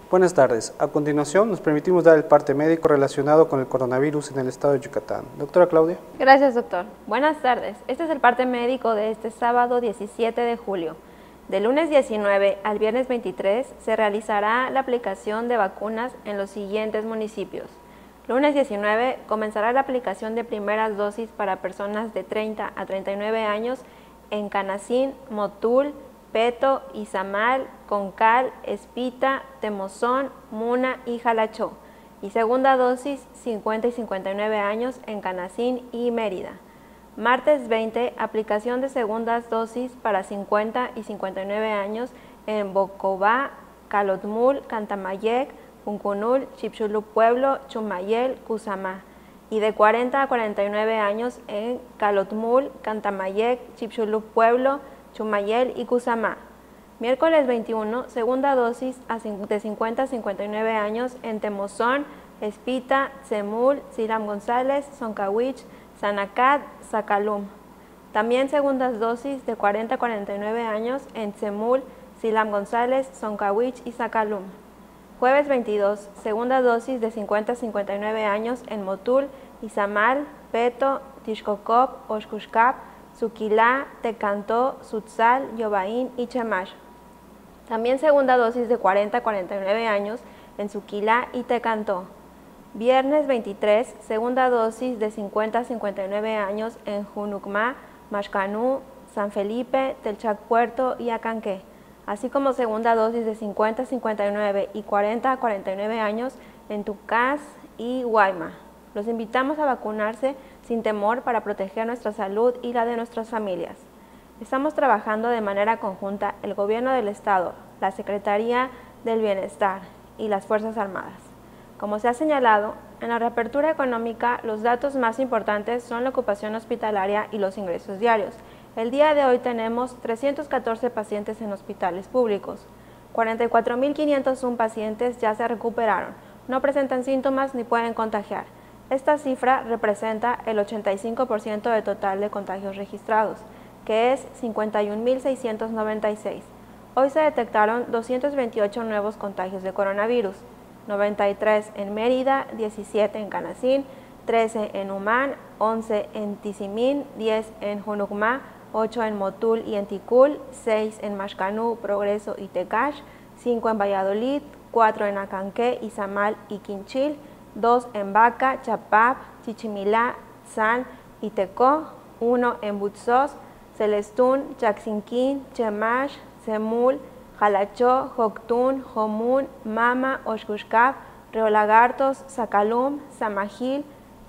Buenas tardes. A continuación, nos permitimos dar el parte médico relacionado con el coronavirus en el estado de Yucatán. Doctora Claudia. Gracias, doctor. Buenas tardes. Este es el parte médico de este sábado 17 de julio. Del lunes 19 al viernes 23 se realizará la aplicación de vacunas en los siguientes municipios. Lunes 19 comenzará la aplicación de primeras dosis para personas de 30 a 39 años en Canacín, Motul, Peto, Izamal, Concal, Espita, Temozón, Muna y Jalachó. Y segunda dosis 50 y 59 años en Canacín y Mérida. Martes 20, aplicación de segundas dosis para 50 y 59 años en Bocobá, Calotmul, Cantamayec, Puncunul, Chipchulú Pueblo, Chumayel, Cusamá. Y de 40 a 49 años en Calotmul, Cantamayec, Chipchulú Pueblo, Chumayel y Cusamá. Miércoles 21, segunda dosis de 50 a 59 años en Temozón, Espita, Tzemul, Silam González, Soncahuich, Sanacat, Zacalum. También segundas dosis de 40 a 49 años en Tzemul, Silam González, Soncahuich y Zacalum. Jueves 22, segunda dosis de 50 a 59 años en Motul, Izamal, Peto, Tixcocop, Oxcuxcap, Suquilá, Tecantó, Sutzal, Yobaín y Chemash. También segunda dosis de 40 a 49 años en Suquilá y Tecantó. Viernes 23, segunda dosis de 50 a 59 años en Junucmá, Maxcanú, San Felipe, Telchac Puerto y Acanqué, así como segunda dosis de 50 a 59 y 40 a 49 años en Tucás y Guayma. Los invitamos a vacunarse sin temor para proteger nuestra salud y la de nuestras familias. Estamos trabajando de manera conjunta el Gobierno del Estado, la Secretaría del Bienestar y las Fuerzas Armadas. Como se ha señalado, en la reapertura económica los datos más importantes son la ocupación hospitalaria y los ingresos diarios. El día de hoy tenemos 314 pacientes en hospitales públicos. 44.501 pacientes ya se recuperaron, no presentan síntomas ni pueden contagiar. Esta cifra representa el 85% del total de contagios registrados, que es 51.696. Hoy se detectaron 228 nuevos contagios de coronavirus, 93 en Mérida, 17 en Canacín, 13 en Humán, 11 en Tizimín, 10 en Junucmá, 8 en Motul y en Ticul, 6 en Maxcanú, Progreso y Tecash, 5 en Valladolid, 4 en Acanqué, Izamal y Quinchil, 2 en Baca, Chapap, Chichimilá, San y Tecó, 1 en Butzós, Celestún, Chaxinquín, Chemash, Tzemul, Jalachó, Joctún, Jomún, Mama, Oxcuxcap, Río Lagartos, Zacalum, Zamajil,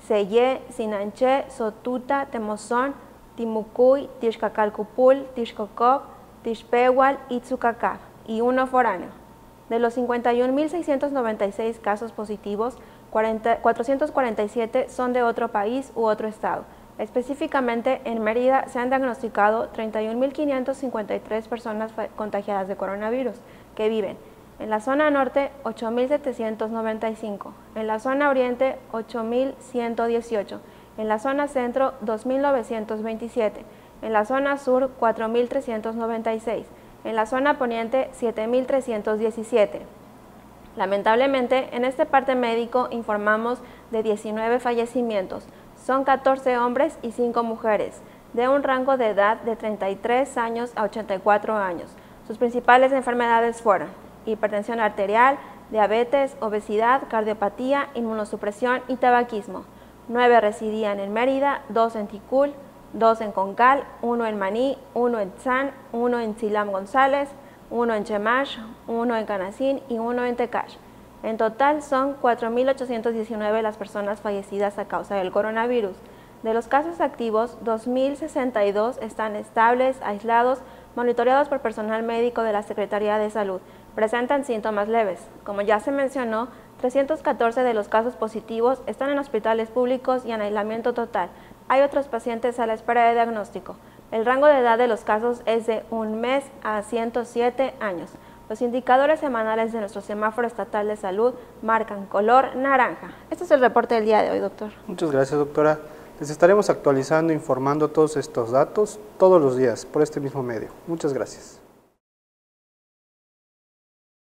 Ceyé, Sinanché, Sotuta, Temozón, Timucuy, Tixcacalcupul, Tixcocop, Tixpehual y Tzucacaf, y 1 foráneo. De los 51.696 casos positivos, 447 son de otro país u otro estado. Específicamente, en Mérida se han diagnosticado 31.553 personas contagiadas de coronavirus que viven en la zona norte 8.795, en la zona oriente 8.118, en la zona centro 2.927, en la zona sur 4.396, en la zona poniente 7.317. Lamentablemente, en este parte médico informamos de 19 fallecimientos. Son 14 hombres y 5 mujeres, de un rango de edad de 33 años a 84 años. Sus principales enfermedades fueron hipertensión arterial, diabetes, obesidad, cardiopatía, inmunosupresión y tabaquismo. 9 residían en Mérida, 2 en Ticul, 2 en Concal, 1 en Maní, 1 en Tzán, 1 en Silam González, 1 en Chemash, 1 en Canacín y 1 en Tecash. En total son 4.819 las personas fallecidas a causa del coronavirus. De los casos activos, 2.062 están estables, aislados, monitoreados por personal médico de la Secretaría de Salud. Presentan síntomas leves. Como ya se mencionó, 314 de los casos positivos están en hospitales públicos y en aislamiento total. Hay otros pacientes a la espera de diagnóstico. El rango de edad de los casos es de 1 mes a 107 años. Los indicadores semanales de nuestro semáforo estatal de salud marcan color naranja. Este es el reporte del día de hoy, doctor. Muchas gracias, doctora. Les estaremos actualizando, informando todos estos datos todos los días por este mismo medio. Muchas gracias.